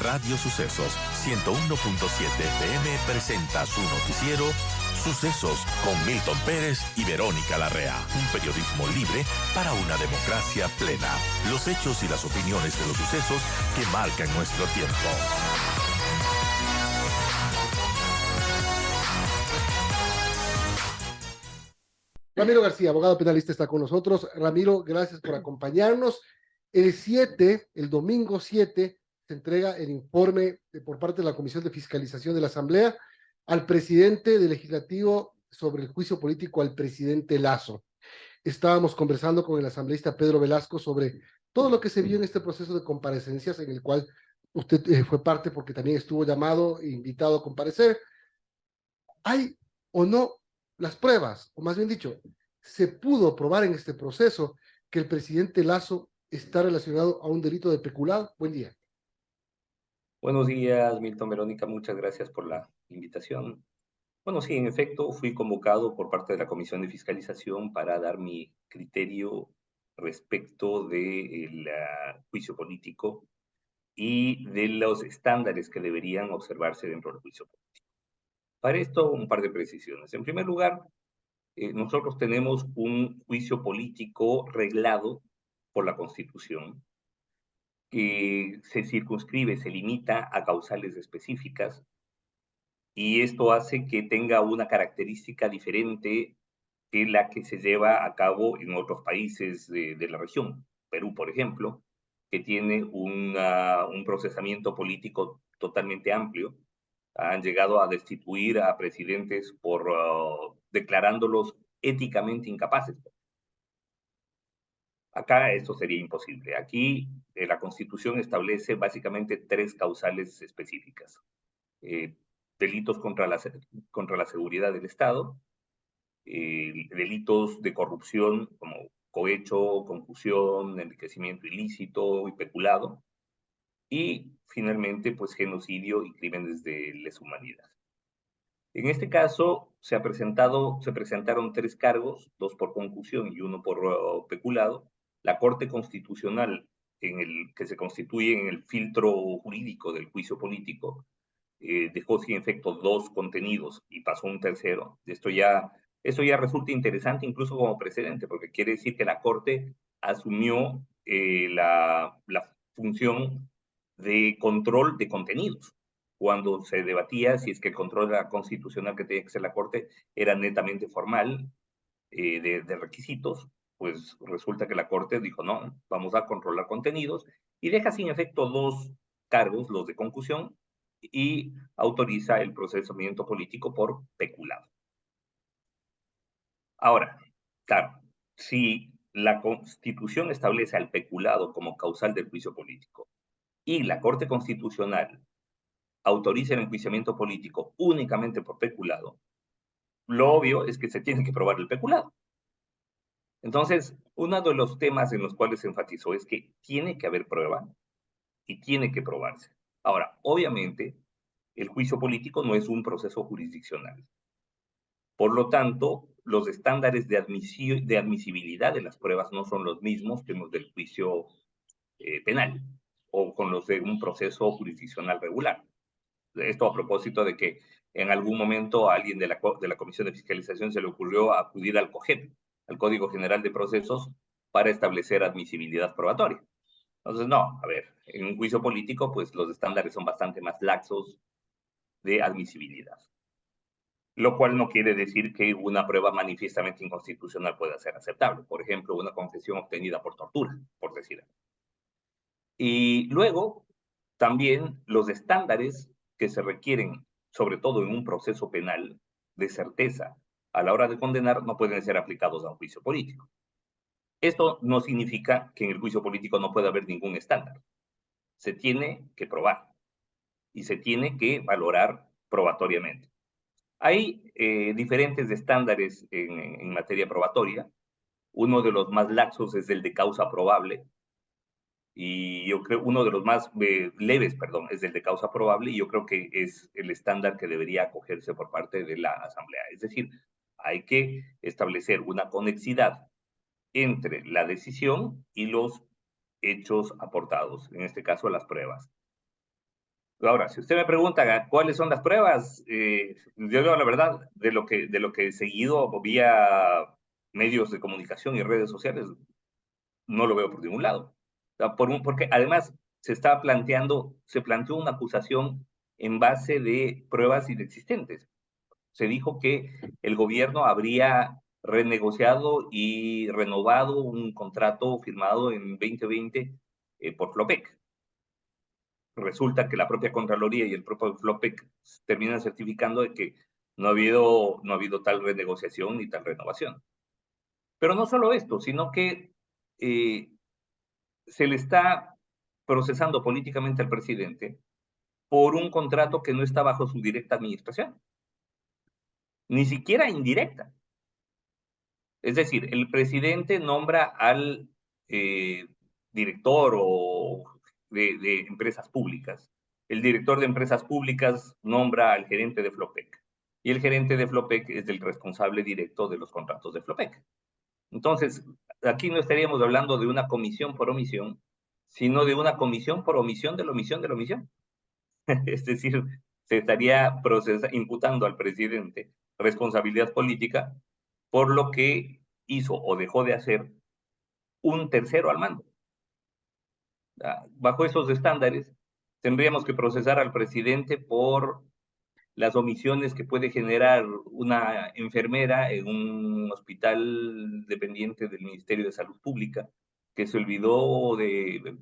Radio Sucesos 101.7 FM presenta su noticiero Sucesos con Milton Pérez y Verónica Larrea. Un periodismo libre para una democracia plena. Los hechos y las opiniones de los sucesos que marcan nuestro tiempo. Ramiro García, abogado penalista, está con nosotros. Ramiro, gracias por acompañarnos. El domingo 7, se entrega el informe por parte de la Comisión de Fiscalización de la Asamblea al presidente del Legislativo sobre el juicio político al presidente Lasso. Estábamos conversando con el asambleísta Pedro Velasco sobre todo lo que se vio en este proceso de comparecencias, en el cual usted fue parte porque también estuvo llamado e invitado a comparecer. ¿Hay o no las pruebas? O más bien dicho, ¿se pudo probar en este proceso que el presidente Lasso está relacionado a un delito de peculado? Buen día. Buenos días, Milton, Verónica, muchas gracias por la invitación. Bueno, sí, en efecto, fui convocado por parte de la Comisión de Fiscalización para dar mi criterio respecto del juicio político y de los estándares que deberían observarse dentro del juicio político. Para esto, un par de precisiones. En primer lugar, nosotros tenemos un juicio político reglado por la Constitución, que se circunscribe, se limita a causales específicas, y esto hace que tenga una característica diferente de la que se lleva a cabo en otros países de la región. Perú, por ejemplo, que tiene un procesamiento político totalmente amplio. Han llegado a destituir a presidentes por declarándolos éticamente incapaces. Acá esto sería imposible. Aquí la Constitución establece básicamente tres causales específicas. Delitos contra la seguridad del Estado, delitos de corrupción como cohecho, concusión, enriquecimiento ilícito y peculado, y finalmente pues genocidio y crímenes de lesa humanidad. En este caso se presentaron tres cargos, dos por concusión y uno por peculado. La Corte Constitucional, que se constituye en el filtro jurídico del juicio político, dejó sin efecto dos contenidos y pasó un tercero. Esto ya resulta interesante incluso como precedente, porque quiere decir que la Corte asumió la función de control de contenidos, cuando se debatía si es que el control constitucional que tenía que hacer la Corte era netamente formal, de requisitos. Pues resulta que la Corte dijo, no, vamos a controlar contenidos, y deja sin efecto dos cargos, los de concusión, y autoriza el procesamiento político por peculado. Ahora, claro, si la Constitución establece al peculado como causal del juicio político y la Corte Constitucional autoriza el enjuiciamiento político únicamente por peculado, lo obvio es que se tiene que probar el peculado. Entonces, uno de los temas en los cuales se enfatizó es que tiene que haber prueba y tiene que probarse. Ahora, obviamente, el juicio político no es un proceso jurisdiccional. Por lo tanto, los estándares de admisibilidad de las pruebas no son los mismos que los del juicio penal o con los de un proceso jurisdiccional regular. Esto a propósito de que en algún momento a alguien de la Comisión de Fiscalización se le ocurrió acudir al COGEP, al Código General de Procesos, para establecer admisibilidad probatoria. Entonces, no, a ver, en un juicio político, pues los estándares son bastante más laxos de admisibilidad. Lo cual no quiere decir que una prueba manifiestamente inconstitucional pueda ser aceptable. Por ejemplo, una confesión obtenida por tortura, por decir algo. Y luego, también los estándares que se requieren, sobre todo en un proceso penal, de certeza a la hora de condenar, no pueden ser aplicados a un juicio político. Esto no significa que en el juicio político no pueda haber ningún estándar. Se tiene que probar y se tiene que valorar probatoriamente. Hay diferentes estándares en materia probatoria. Uno de los más laxos es el de causa probable, y yo creo uno de los más leves, perdón, es el de causa probable, y yo creo que es el estándar que debería acogerse por parte de la Asamblea. Es decir, hay que establecer una conexidad entre la decisión y los hechos aportados, en este caso las pruebas. Ahora, si usted me pregunta cuáles son las pruebas, yo digo la verdad, de lo que he seguido vía medios de comunicación y redes sociales, no lo veo por ningún lado. O sea, porque además se planteó una acusación en base de pruebas inexistentes. Se dijo que el gobierno habría renegociado y renovado un contrato firmado en 2020 por Flopec. Resulta que la propia Contraloría y el propio Flopec terminan certificando de que no ha habido tal renegociación ni tal renovación. Pero no solo esto, sino que eh, se le está procesando políticamente al presidente por un contrato que no está bajo su directa administración, ni siquiera indirecta. Es decir, el presidente nombra al eh, director de empresas públicas. El director de empresas públicas nombra al gerente de Flopec. Y el gerente de Flopec es el responsable directo de los contratos de Flopec. Entonces, aquí no estaríamos hablando de una comisión por omisión, sino de una comisión por omisión de la omisión de la omisión. Es decir, se estaría imputando al presidente responsabilidad política por lo que hizo o dejó de hacer un tercero al mando. Bajo esos estándares, tendríamos que procesar al presidente por las omisiones que puede generar una enfermera en un hospital dependiente del Ministerio de Salud Pública, que se olvidó de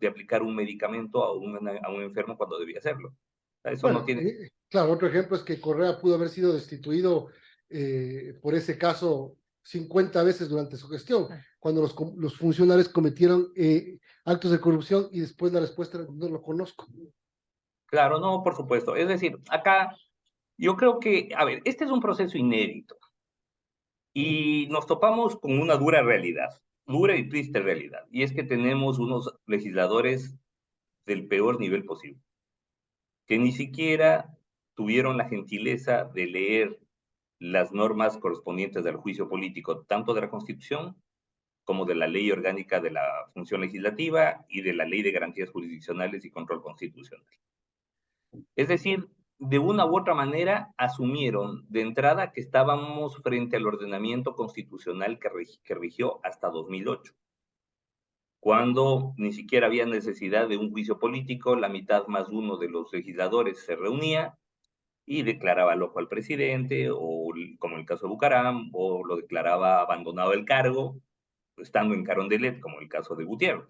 aplicar un medicamento a un enfermo cuando debía hacerlo. Eso no Bueno, tiene. claro, otro ejemplo es que Correa pudo haber sido destituido por ese caso 50 veces durante su gestión, cuando los funcionarios cometieron actos de corrupción y después la respuesta era, no lo conozco. Claro, no, por supuesto. Es decir, acá yo creo que, a ver, este es un proceso inédito y nos topamos con una dura y triste realidad, y es que tenemos unos legisladores del peor nivel posible, que ni siquiera tuvieron la gentileza de leer las normas correspondientes al juicio político, tanto de la Constitución como de la Ley Orgánica de la Función Legislativa y de la Ley de Garantías Jurisdiccionales y Control Constitucional. Es decir, de una u otra manera asumieron de entrada que estábamos frente al ordenamiento constitucional que rigió hasta 2008, cuando ni siquiera había necesidad de un juicio político, la mitad más uno de los legisladores se reunía y declaraba loco al presidente, o como en el caso de Bucaram, o lo declaraba abandonado el cargo, estando en Carondelet, como el caso de Gutiérrez.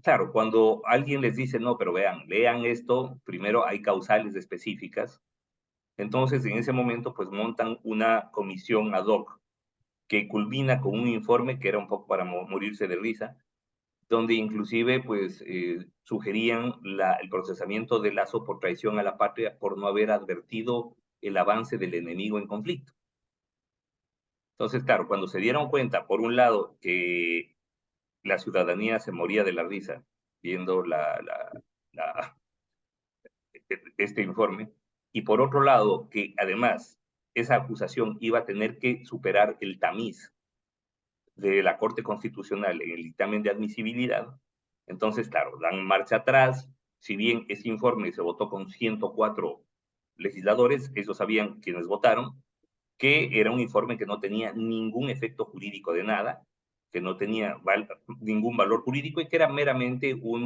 Claro, cuando alguien les dice, no, pero vean, lean esto, primero hay causales específicas, entonces en ese momento pues montan una comisión ad hoc que culmina con un informe que era un poco para morirse de risa, donde inclusive pues sugerían el procesamiento de Lazo por traición a la patria por no haber advertido el avance del enemigo en conflicto. Entonces, claro, cuando se dieron cuenta, por un lado, que la ciudadanía se moría de la risa viendo la, este informe, y por otro lado, que además esa acusación iba a tener que superar el tamiz de la Corte Constitucional en el dictamen de admisibilidad, entonces, claro, dan marcha atrás. Si bien ese informe se votó con 104 legisladores, ellos sabían quienes votaron, que era un informe que no tenía ningún efecto jurídico de nada, que no tenía ningún valor jurídico y que era meramente un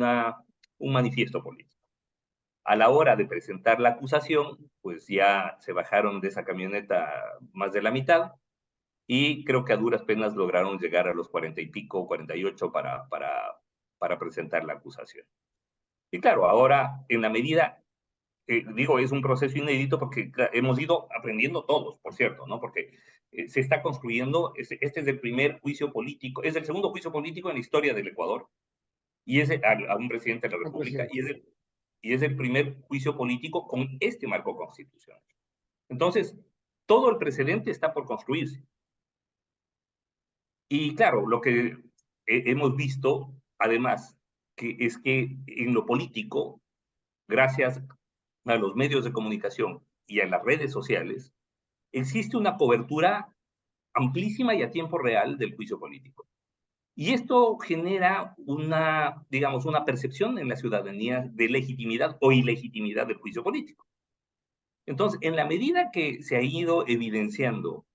manifiesto político. A la hora de presentar la acusación, pues ya se bajaron de esa camioneta más de la mitad y creo que a duras penas lograron llegar a los 40 y pico, 48 para presentar la acusación. Y claro, ahora en la medida, digo, es un proceso inédito porque hemos ido aprendiendo todos, por cierto, ¿no? Porque se está construyendo, este es el primer juicio político, es el segundo juicio político en la historia del Ecuador, y es a un presidente de la República, y es el primer juicio político con este marco constitucional. Entonces, todo el precedente está por construirse. Y claro, lo que hemos visto, además, que es que en lo político, gracias a los medios de comunicación y a las redes sociales, existe una cobertura amplísima y a tiempo real del juicio político. Y esto genera una, digamos, una percepción en la ciudadanía de legitimidad o ilegitimidad del juicio político. Entonces, en la medida que se ha ido evidenciando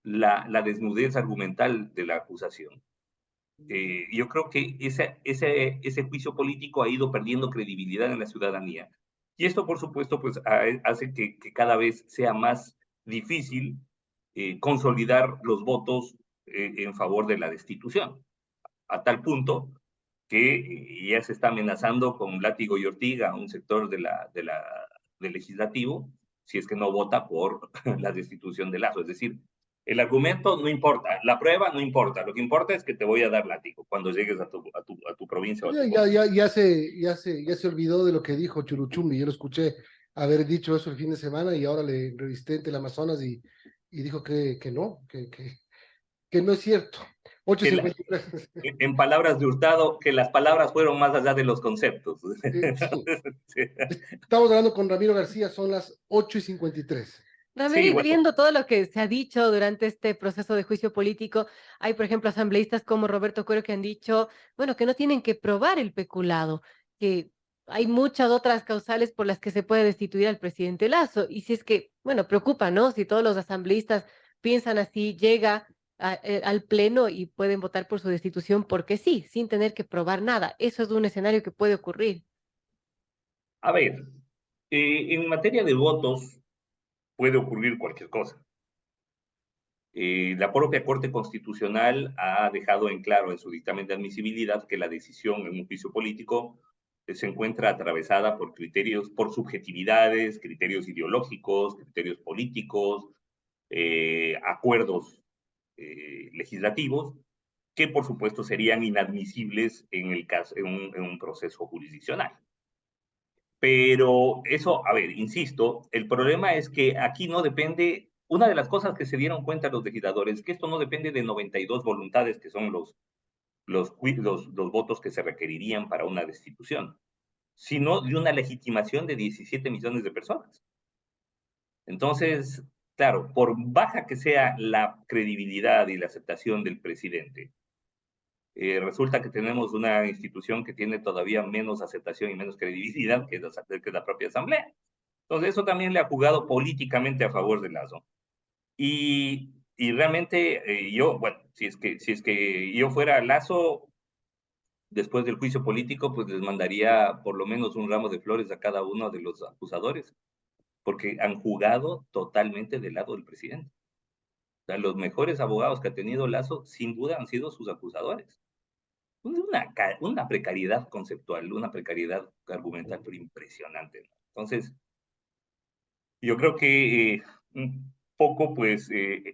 la desnudez argumental de la acusación, yo creo que ese juicio político ha ido perdiendo credibilidad en la ciudadanía. Y esto, por supuesto, pues hace que cada vez sea más difícil consolidar los votos en favor de la destitución, a tal punto que ya se está amenazando con látigo y ortiga a un sector del legislativo si es que no vota por la destitución de Lazo. Es decir, el argumento no importa, la prueba no importa, lo que importa es que te voy a dar látigo cuando llegues a tu provincia o a tu comuna. Ya se olvidó de lo que dijo Churuchumbi. Yo lo escuché haber dicho eso el fin de semana y ahora le entrevisté en Teleamazonas y dijo que no, que no es cierto. Que la, 8:53. en palabras de Hurtado, que las palabras fueron más allá de los conceptos. Sí. Sí, Estamos hablando con Ramiro García, son las 8:53. sí, Ramiro, y bueno, viendo todo lo que se ha dicho durante este proceso de juicio político, hay, por ejemplo, asambleístas como Roberto Cuero que han dicho, bueno, que no tienen que probar el peculado, que hay muchas otras causales por las que se puede destituir al presidente Lazo. Y si es que, bueno, preocupa, ¿no? Si todos los asambleístas piensan así, llega al pleno y pueden votar por su destitución porque sí, sin tener que probar nada. Eso es un escenario que puede ocurrir. a ver, en materia de votos puede ocurrir cualquier cosa. La propia Corte Constitucional ha dejado en claro en su dictamen de admisibilidad que la decisión en un juicio político se encuentra atravesada por criterios, por subjetividades, criterios ideológicos, criterios políticos, acuerdos legislativos, que por supuesto serían inadmisibles en el caso, en un proceso jurisdiccional. Pero eso, a ver, insisto, el problema es que aquí no depende, una de las cosas que se dieron cuenta los legisladores, que esto no depende de 92 voluntades, que son los votos que se requerirían para una destitución, sino de una legitimación de 17 millones de personas. Entonces, claro, por baja que sea la credibilidad y la aceptación del presidente, resulta que tenemos una institución que tiene todavía menos aceptación y menos credibilidad que la propia Asamblea. Entonces, eso también le ha jugado políticamente a favor de Lazo. Y realmente yo, bueno, si es que yo fuera Lazo, después del juicio político, pues les mandaría por lo menos un ramo de flores a cada uno de los acusadores, porque han jugado totalmente del lado del presidente. O sea, los mejores abogados que ha tenido Lazo, sin duda, han sido sus acusadores. Una precariedad conceptual, una precariedad argumental, pero impresionante, ¿no? Entonces, yo creo que un poco, pues,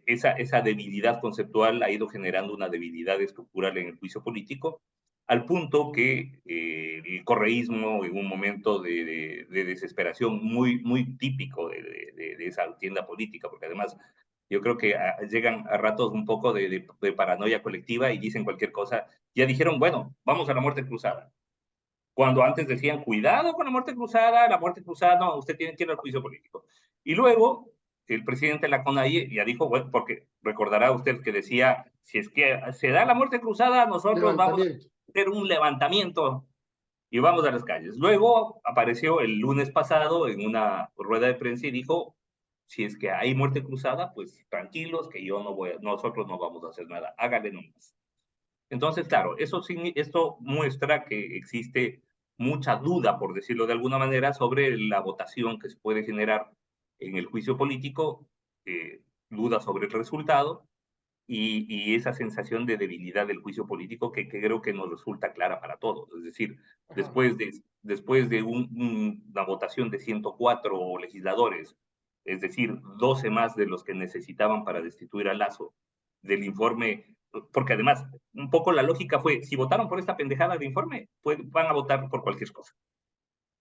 esa debilidad conceptual ha ido generando una debilidad estructural en el juicio político, al punto que el correísmo, en un momento de desesperación muy, muy típico de esa tienda política, porque además yo creo que llegan a ratos un poco de paranoia colectiva y dicen cualquier cosa, ya dijeron, bueno, vamos a la muerte cruzada. Cuando antes decían, cuidado con la muerte cruzada, no, usted tiene que ir al juicio político. Y luego, el presidente de la CONAIE ya dijo, bueno, porque recordará usted que decía, si es que se da la muerte cruzada, nosotros vamos a Levantamiento. hacer un levantamiento y vamos a las calles. Luego apareció el lunes pasado en una rueda de prensa y dijo, si es que hay muerte cruzada, pues tranquilos, que nosotros no vamos a hacer nada, háganle nomás. Entonces, claro, esto muestra que existe mucha duda, por decirlo de alguna manera, sobre la votación que se puede generar en el juicio político, duda sobre el resultado y esa sensación de debilidad del juicio político que creo que nos resulta clara para todos. Es decir, Ajá. después de una votación de 104 legisladores, es decir, 12 más de los que necesitaban para destituir a Lazo, del informe, porque además, un poco la lógica fue, si votaron por esta pendejada de informe, pues van a votar por cualquier cosa.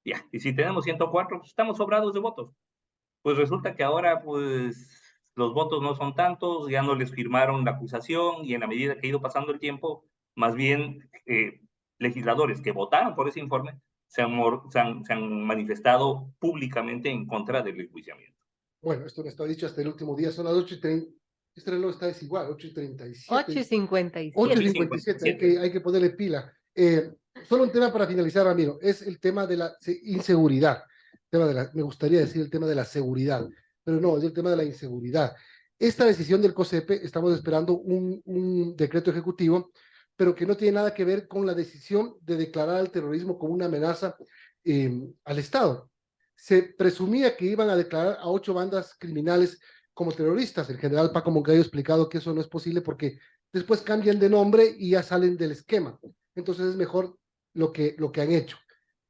Ya, y si tenemos 104, pues estamos sobrados de votos. Pues resulta que ahora, pues, los votos no son tantos, ya no les firmaron la acusación y en la medida que ha ido pasando el tiempo, más bien legisladores que votaron por ese informe se han manifestado públicamente en contra del enjuiciamiento. Bueno, esto no está dicho hasta el último día, son las Este reloj está desigual, 8:37. 8:57. 8:57, hay que ponerle pila. Solo un tema para finalizar, Ramiro, es el tema de la inseguridad. Me gustaría decir el tema de la seguridad, pero no, es el tema de la inseguridad. Esta decisión del COSEPE, estamos esperando un decreto ejecutivo, pero que no tiene nada que ver con la decisión de declarar al terrorismo como una amenaza al Estado. Se presumía que iban a declarar a 8 bandas criminales como terroristas. El general Paco Moncayo ha explicado que eso no es posible porque después cambian de nombre y ya salen del esquema. Entonces es mejor lo que han hecho.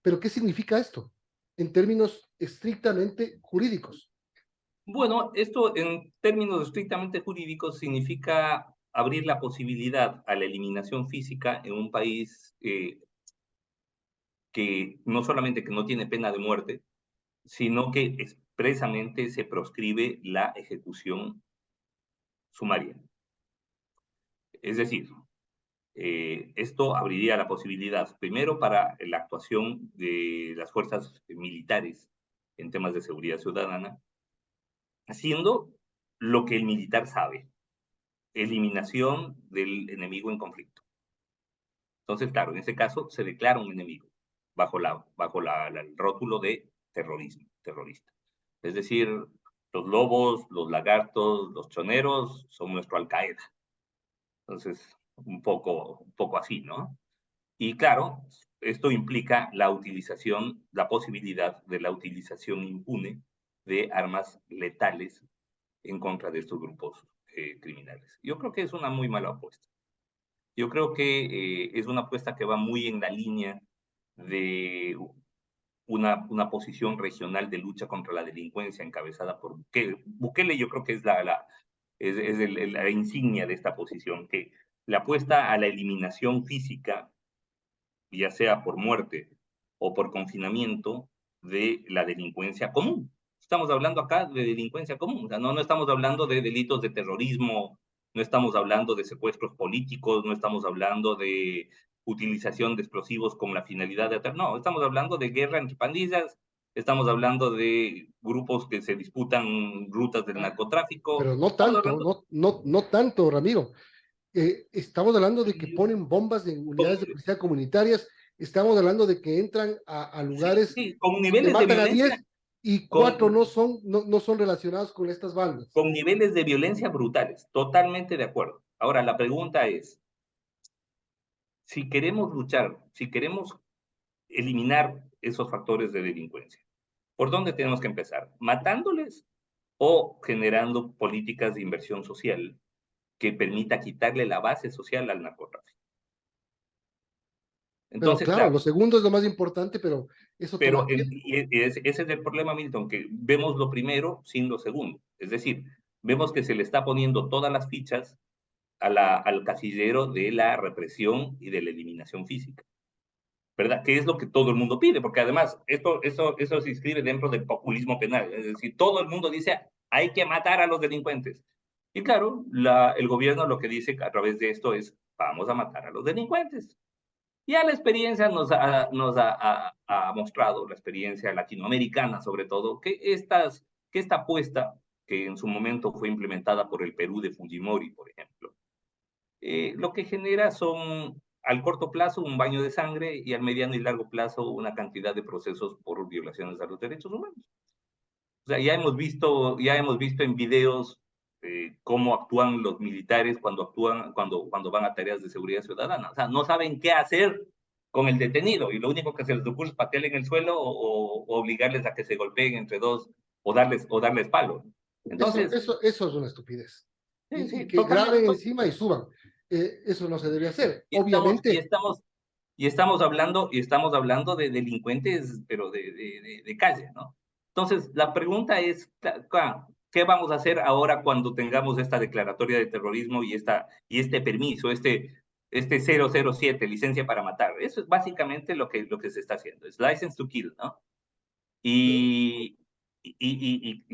Pero ¿qué significa esto en términos estrictamente jurídicos? Bueno, esto en términos estrictamente jurídicos significa abrir la posibilidad a la eliminación física en un país que no solamente que no tiene pena de muerte, sino que expresamente se proscribe la ejecución sumaria. Es decir, esto abriría la posibilidad, primero, para la actuación de las fuerzas militares en temas de seguridad ciudadana, haciendo lo que el militar sabe, eliminación del enemigo en conflicto. Entonces, claro, en ese caso se declara un enemigo bajo el rótulo de terrorista. Es decir, los lobos, los lagartos, los choneros son nuestro Al-Qaeda. Entonces, un poco así, ¿no? Y claro, esto implica la posibilidad de la utilización impune de armas letales en contra de estos grupos criminales. Yo creo que es una muy mala apuesta. Yo creo que es una apuesta que va muy en la línea de una posición regional de lucha contra la delincuencia encabezada por Bukele. Bukele yo creo que es la insignia de esta posición, que le apuesta a la eliminación física, ya sea por muerte o por confinamiento, de la delincuencia común. Estamos hablando acá de delincuencia común, o sea, no estamos hablando de delitos de terrorismo, no estamos hablando de secuestros políticos, no estamos hablando de utilización de explosivos con la finalidad de no, estamos hablando de guerra entre pandillas, estamos hablando de grupos que se disputan rutas del narcotráfico, Pero no tanto, no tanto, Ramiro. Estamos hablando de que ponen bombas en unidades de policía comunitarias, estamos hablando de que entran a lugares sí, con donde niveles de matan a violencia, 10 y 4 no son relacionados con estas bandas. con niveles de violencia brutales, totalmente de acuerdo. Ahora, la pregunta es, si queremos luchar, si queremos eliminar esos factores de delincuencia, ¿por dónde tenemos que empezar? ¿Matándoles o generando políticas de inversión social que permita quitarle la base social al narcotráfico? Pero Entonces, claro, claro, lo segundo es lo más importante, pero eso toma tiempo. ese es el problema, Milton, que vemos lo primero sin lo segundo. Es decir, vemos que se le está poniendo todas las fichas al casillero de la represión y de la eliminación física, ¿verdad? Que es lo que todo el mundo pide, porque además eso se inscribe dentro del populismo penal. Es decir, todo el mundo dice, hay que matar a los delincuentes. Y claro, el gobierno lo que dice a través de esto es, vamos a matar a los delincuentes. Ya la experiencia ha mostrado, la experiencia latinoamericana sobre todo, que esta apuesta, que en su momento fue implementada por el Perú de Fujimori, por ejemplo, lo que genera son, al corto plazo, un baño de sangre y al mediano y largo plazo una cantidad de procesos por violaciones a los derechos humanos. O sea, ya hemos visto en videos cómo actúan los militares cuando van a tareas de seguridad ciudadana. O sea, no saben qué hacer con el detenido y lo único que se les ocurre es patearle en el suelo o obligarles a que se golpeen entre dos o darles palo. Entonces, Eso es una estupidez. sí, Y sí, que graben totalmente. encima y suban. Eso no se debe hacer. Y estamos, y Obviamente, estamos, y estamos hablando de delincuentes, pero de calle, ¿no? Entonces, la pregunta es, ¿qué vamos a hacer ahora cuando tengamos esta declaratoria de terrorismo y este permiso, este 007, licencia para matar? Eso es básicamente lo que se está haciendo, es license to kill, ¿no? Y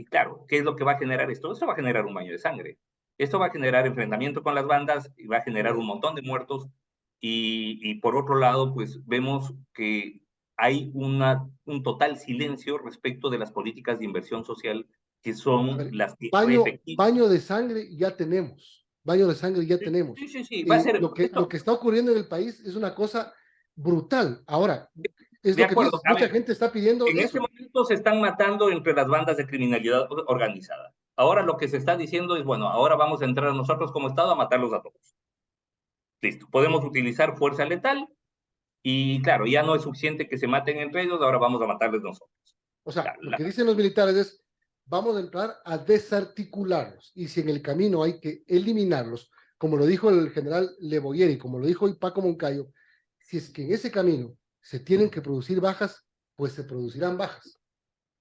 claro, ¿qué es lo que va a generar esto? Esto va a generar un baño de sangre. Esto va a generar enfrentamiento con las bandas y va a generar un montón de muertos. Y por otro lado, pues vemos que hay un total silencio respecto de las políticas de inversión social que A son ver, las que efectivamente... baño de sangre ya tenemos. Baño de sangre ya Sí, tenemos. sí, sí, sí, va a ser Lo esto, que está ocurriendo en el país es una cosa brutal. Ahora, es de lo que tú acuerdo. dices, A mucha ver, gente está pidiendo en este eso. momento se están matando entre las bandas de criminalidad organizada. Ahora lo que se está diciendo es, bueno, ahora vamos a entrar nosotros como Estado a matarlos a todos. Listo, podemos utilizar fuerza letal y claro, ya no es suficiente que se maten entre ellos, ahora vamos a matarles nosotros. O sea, Claro, lo que dicen los militares es, vamos a entrar a desarticularlos y si en el camino hay que eliminarlos, como lo dijo el general Le Boyer y como lo dijo hoy Paco Moncayo, si es que en ese camino se tienen que producir bajas, pues se producirán bajas.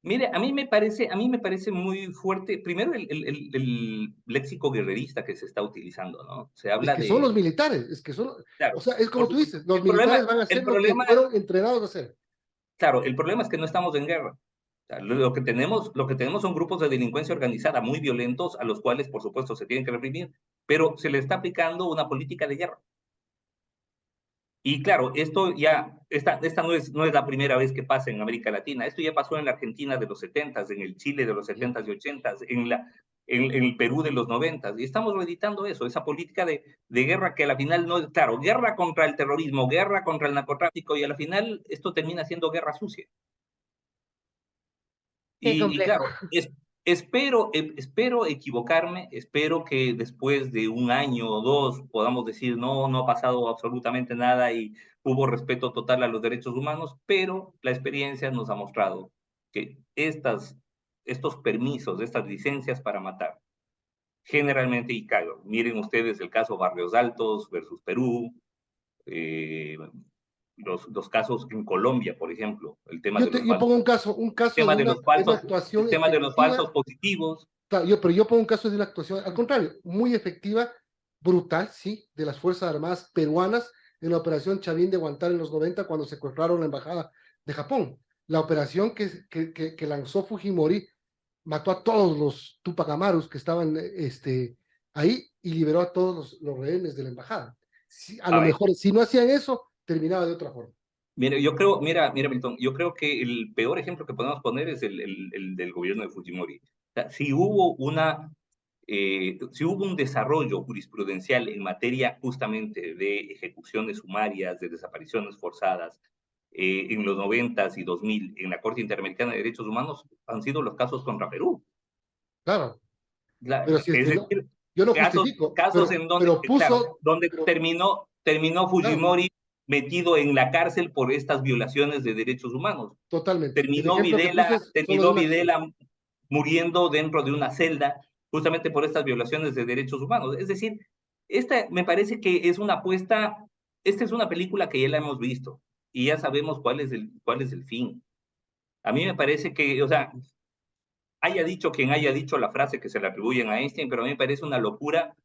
mire, a mí me parece muy fuerte, primero el léxico guerrerista que se está utilizando, ¿no? Se Es habla que son los de, militares, es que son, o claro, sea, es como por tú supuesto, dices, los militares van a hacer el lo que problema, fueron entrenados a hacer. claro, el problema es que no estamos en guerra. O sea, lo que tenemos son grupos de delincuencia organizada muy violentos a los cuales, por supuesto, se tienen que reprimir, pero se le está aplicando una política de guerra. Y claro, esto ya, esta no es la primera vez que pasa en América Latina. Esto ya pasó en la Argentina de los 70s, en el Chile de los 70s y 80s, en el Perú de los 90s. Y estamos reeditando eso, esa política de guerra que a la final no es, claro, guerra contra el terrorismo, guerra contra el narcotráfico, y a la final esto termina siendo guerra sucia. Qué Y complejo. claro, espero equivocarme, espero que después de un año o dos podamos decir, no, no ha pasado absolutamente nada y hubo respeto total a los derechos humanos, pero la experiencia nos ha mostrado que estos permisos, estas licencias para matar, generalmente, y claro, miren ustedes el caso Barrios Altos versus Perú, eh, los casos en Colombia, por ejemplo, el tema de los Yo falsos pongo un caso de una el actuación tema de los efectiva. falsos positivos. Claro, pero yo pongo un caso de una actuación, al contrario, muy efectiva, brutal, sí, de las Fuerzas Armadas peruanas en la operación Chavín de Guantánamo en los 90 cuando secuestraron la embajada de Japón. La operación que lanzó Fujimori mató a todos los Tupac Amarus que estaban ahí y liberó a todos los rehenes de la embajada. Sí, a A lo ver, mejor, si no hacían eso, terminaba de otra forma. mira, Milton, yo creo que el peor ejemplo que podemos poner es el del gobierno de Fujimori. O sea, si hubo un desarrollo jurisprudencial en materia justamente de ejecuciones sumarias, de desapariciones forzadas, en los 90s y 2000 en la Corte Interamericana de Derechos Humanos, han sido los casos contra Perú. Claro, pero si es Es que no, decir, yo no justifico, casos en donde, pero claro, puso, donde terminó claro, Fujimori metido en la cárcel por estas violaciones de derechos humanos. totalmente. El ejemplo que puse es solo de Terminó una acción. Videla muriendo dentro de una celda justamente por estas violaciones de derechos humanos. Es decir, esta me parece que es una apuesta, esta es una película que ya la hemos visto y ya sabemos cuál es el fin. A mí me parece que, o sea, haya dicho quien haya dicho la frase que se le atribuyen a Einstein, pero a mí me parece una locura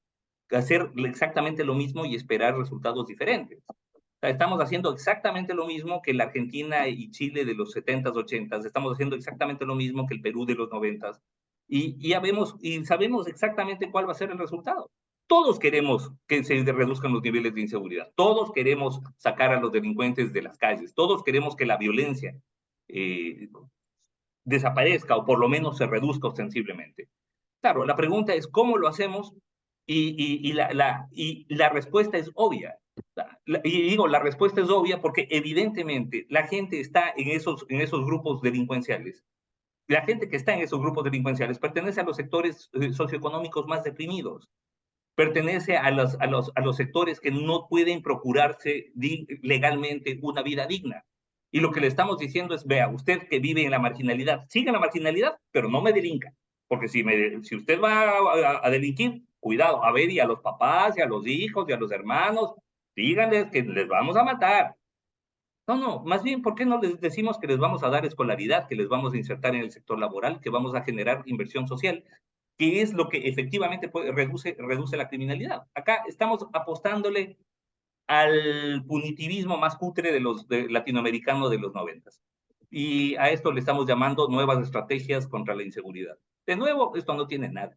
hacer exactamente lo mismo y esperar resultados diferentes. O sea, estamos haciendo exactamente lo mismo que la Argentina y Chile de los 70s, 80s, estamos haciendo exactamente lo mismo que el Perú de los 90s, y ya vemos y sabemos exactamente cuál va a ser el resultado. Todos queremos que se reduzcan los niveles de inseguridad, todos queremos sacar a los delincuentes de las calles, todos queremos que la violencia eh, desaparezca o por lo menos se reduzca ostensiblemente. Claro, la pregunta es cómo lo hacemos y la respuesta es obvia. Y digo, la respuesta es obvia porque evidentemente la gente está en esos grupos delincuenciales. La gente que está en esos grupos delincuenciales pertenece a los sectores socioeconómicos más deprimidos, pertenece a los sectores que no pueden procurarse legalmente una vida digna. Y lo que le estamos diciendo es, vea, usted que vive en la marginalidad, siga en la marginalidad, pero no me delinca. Porque si usted va a delinquir, cuidado, a ver, y a los papás, y a los hijos, y a los hermanos, díganles que les vamos a matar. No, no, más bien, ¿por qué no les decimos que les vamos a dar escolaridad, que les vamos a insertar en el sector laboral, que vamos a generar inversión social, que es lo que efectivamente reduce la criminalidad? Acá estamos apostándole al punitivismo más cutre latinoamericano de los 90s. Y a esto le estamos llamando nuevas estrategias contra la inseguridad. De nuevo, esto no tiene nada.